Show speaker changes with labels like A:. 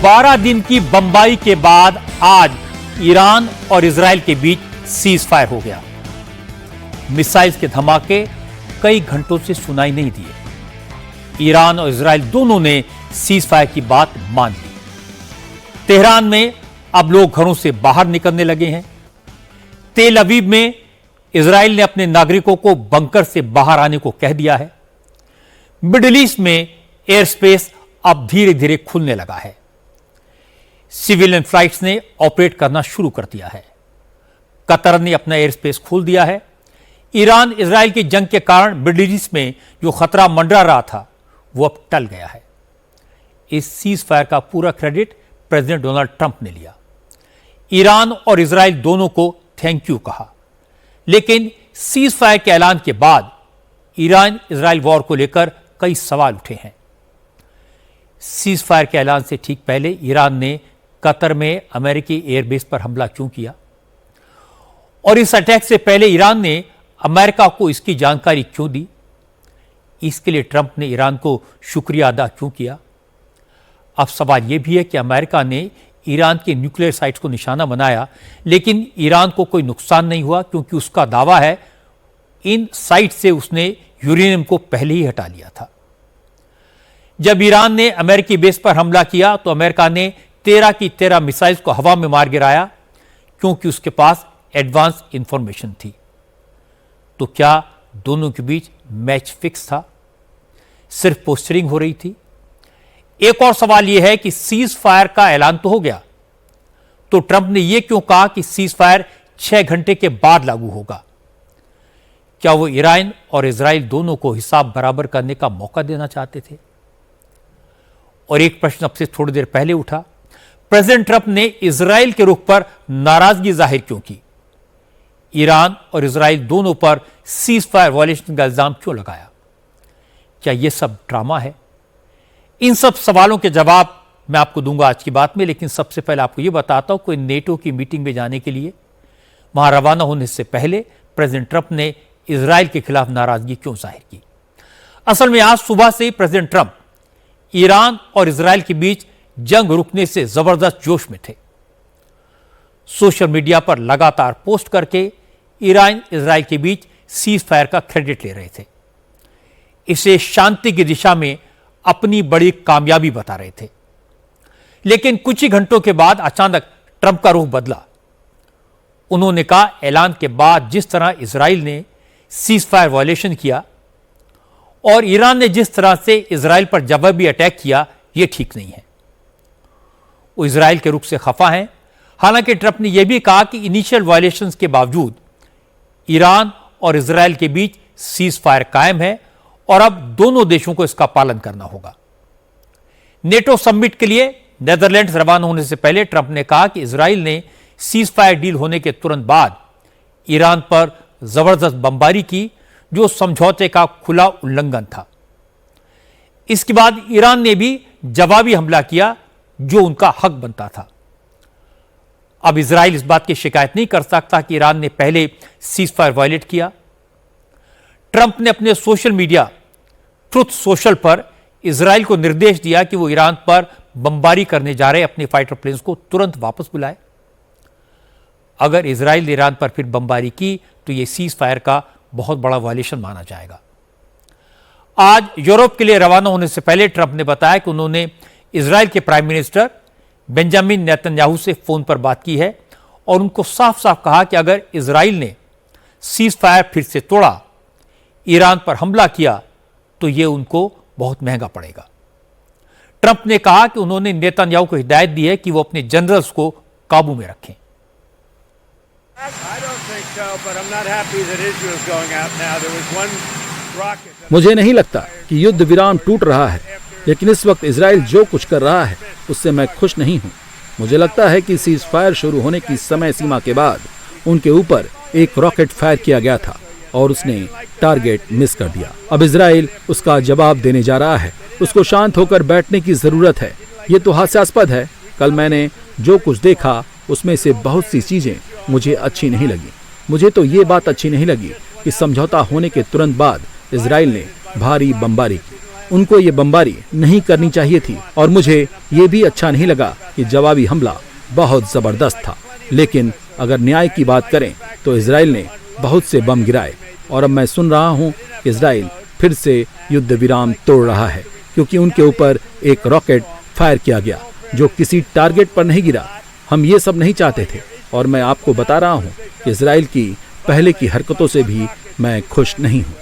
A: 12 दिन की बमबारी के बाद आज ईरान और इजराइल के बीच सीज फायर हो गया। मिसाइल्स के धमाके कई घंटों से सुनाई नहीं दिए। ईरान और इजराइल दोनों ने सीज फायर की बात मान ली। तेहरान में अब लोग घरों से बाहर निकलने लगे हैं। तेल अवीव में इजराइल ने अपने नागरिकों को बंकर से बाहर आने को कह दिया है। मिडिल ईस्ट में एयर स्पेस अब धीरे धीरे खुलने लगा है। सिविलियन फ्लाइट्स ने ऑपरेट करना शुरू कर दिया है। कतर ने अपना एयर स्पेस खोल दिया है। ईरान इजराइल की जंग के कारण मिडिल ईस्ट में जो खतरा मंडरा रहा था वो अब टल गया है। इस सीज फायर का पूरा क्रेडिट प्रेसिडेंट डोनाल्ड ट्रंप ने लिया। ईरान और इजराइल दोनों को थैंक यू कहा, लेकिन सीज फायर के ऐलान के बाद ईरान इजराइल वॉर को लेकर कई सवाल उठे हैं। सीज फायर के ऐलान से ठीक पहले ईरान ने कतर में अमेरिकी एयरबेस पर हमला क्यों किया, और इस अटैक से पहले ईरान ने अमेरिका को इसकी जानकारी क्यों दी? इसके लिए ट्रंप ने ईरान को शुक्रिया अदा क्यों किया? अब सवाल यह भी है कि अमेरिका ने ईरान के न्यूक्लियर साइट्स को निशाना बनाया, लेकिन ईरान को कोई नुकसान नहीं हुआ, क्योंकि उसका दावा है इन साइट से उसने यूरेनियम को पहले ही हटा लिया था। जब ईरान ने अमेरिकी बेस पर हमला किया तो अमेरिका ने 13 की 13 मिसाइल्स को हवा में मार गिराया, क्योंकि उसके पास एडवांस इंफॉर्मेशन थी। तो क्या दोनों के बीच मैच फिक्स था? सिर्फ पोस्टरिंग हो रही थी? एक और सवाल यह है कि सीज फायर का ऐलान तो हो गया, तो ट्रंप ने यह क्यों कहा कि सीज फायर 6 घंटे के बाद लागू होगा? क्या वो ईरान और इजराइल दोनों को हिसाब बराबर करने का मौका देना चाहते थे? और एक प्रश्न अब से थोड़ी देर पहले उठा, प्रेसिडेंट ट्रंप ने इजराइल के रुख पर नाराजगी जाहिर क्यों की? ईरान और इजराइल दोनों पर सीज फायर वायलेशन का इल्जाम क्यों लगाया? क्या यह सब ड्रामा है? इन सब सवालों के जवाब मैं आपको दूंगा आज की बात में, लेकिन सबसे पहले आपको यह बताता हूं कि नेटो की मीटिंग में जाने के लिए वहां रवाना होने से पहले प्रेसिडेंट ट्रंप ने इजराइल के खिलाफ नाराजगी क्यों जाहिर की? असल में आज सुबह से ही प्रेसिडेंट ट्रंप ईरान और इजराइल के बीच जंग रुकने से जबरदस्त जोश में थे। सोशल मीडिया पर लगातार पोस्ट करके ईरान इजराइल के बीच सीज फायर का क्रेडिट ले रहे थे। इसे शांति की दिशा में अपनी बड़ी कामयाबी बता रहे थे। लेकिन कुछ ही घंटों के बाद अचानक ट्रंप का रुख बदला। उन्होंने कहा, ऐलान के बाद जिस तरह इजराइल ने सीज फायर वायलेशन किया और ईरान ने जिस तरह से इजराइल पर जवाबी अटैक किया, यह ठीक नहीं है। वो इजराइल के रुख से खफा हैं। हालांकि ट्रंप ने यह भी कहा कि इनिशियल वायलेशंस के बावजूद ईरान और इजराइल के बीच सीज फायर कायम है और अब दोनों देशों को इसका पालन करना होगा। नेटो समिट के लिए नेदरलैंड्स रवाना होने से पहले ट्रंप ने कहा कि इजराइल ने सीज फायर डील होने के तुरंत बाद ईरान पर जबरदस्त बमबारी की, जो समझौते का खुला उल्लंघन था। इसके बाद ईरान ने भी जवाबी हमला किया, जो उनका हक बनता था। अब इजराइल इस बात की शिकायत नहीं कर सकता कि ईरान ने पहले सीज फायर वायलेट किया। ट्रंप ने अपने सोशल मीडिया ट्रुथ सोशल पर इजराइल को निर्देश दिया कि वो ईरान पर बमबारी करने जा रहे अपने फाइटर प्लेन्स को तुरंत वापस बुलाए। अगर इजराइल ने ईरान पर फिर बमबारी की तो यह सीज फायर का बहुत बड़ा वायलेशन माना जाएगा। आज यूरोप के लिए रवाना होने से पहले ट्रंप ने बताया कि उन्होंने इजराइल के प्राइम मिनिस्टर बेंजामिन नेतन्याहू से फोन पर बात की है और उनको साफ साफ कहा कि अगर इजराइल ने सीज फायर फिर से तोड़ा, ईरान पर हमला किया, तो यह उनको बहुत महंगा पड़ेगा। ट्रंप ने कहा कि उन्होंने नेतन्याहू को हिदायत दी है कि वो अपने जनरल्स को काबू में रखें।
B: मुझे नहीं लगता कि युद्ध विराम टूट रहा है, लेकिन इस वक्त इजराइल जो कुछ कर रहा है उससे मैं खुश नहीं हूँ। मुझे लगता है कि सीज फायर शुरू होने की समय सीमा के बाद उनके ऊपर एक रॉकेट फायर किया गया था और उसने टारगेट मिस कर दिया। अब इजराइल उसका जवाब देने जा रहा है। उसको शांत होकर बैठने की जरूरत है। ये तो हास्यास्पद है। कल मैंने जो कुछ देखा उसमें से बहुत सी चीजें मुझे अच्छी नहीं लगी। मुझे तो ये बात अच्छी नहीं लगी कि समझौता होने के तुरंत बाद इजराइल ने भारी बमबारी की। उनको ये बमबारी नहीं करनी चाहिए थी और मुझे ये भी अच्छा नहीं लगा कि जवाबी हमला बहुत जबरदस्त था। लेकिन अगर न्याय की बात करें तो इजराइल ने बहुत से बम गिराए और अब मैं सुन रहा हूँ कि इजराइल फिर से युद्ध विराम तोड़ रहा है क्योंकि उनके ऊपर एक रॉकेट फायर किया गया जो किसी टारगेट पर नहीं गिरा। हम ये सब नहीं चाहते थे और मैं आपको बता रहा हूँ कि इजराइल की पहले की हरकतों से भी मैं खुश नहीं हूँ।